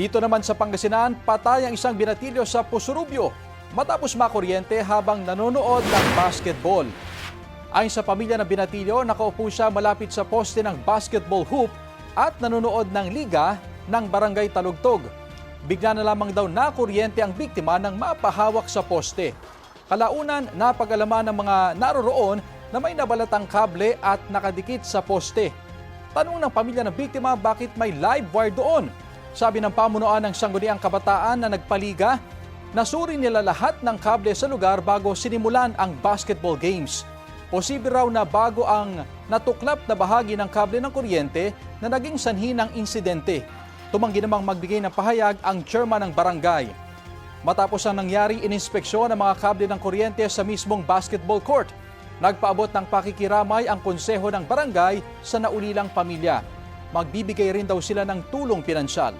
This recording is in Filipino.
Dito naman sa Pangasinan, patay ang isang binatilyo sa Pusurubyo matapos makuryente habang nanonood ng basketball. Ayon sa pamilya ng binatilyo, nakaupo siya malapit sa poste ng basketball hoop at nanonood ng liga ng Barangay Talugtog. Bigla na lamang daw nakuryente ang biktima nang mapahawak sa poste. Kalaunan, napag-alaman ng mga naroroon na may nabalatang kable at nakadikit sa poste. Tanong ng pamilya ng biktima bakit may live wire doon. Sabi ng pamunuan ng Sangguniang Kabataan na nagpaliga, nasuri nila lahat ng kable sa lugar bago sinimulan ang basketball games. Posible raw na bago ang natuklap na bahagi ng kable ng kuryente na naging sanhi ng insidente. Tumanggi namang magbigay ng pahayag ang chairman ng barangay. Matapos ang nangyari, ininspeksyon ang mga kable ng kuryente sa mismong basketball court. Nagpaabot ng pakikiramay ang konseho ng barangay sa naulilang pamilya. Magbibigay rin daw sila ng tulong pinansyal.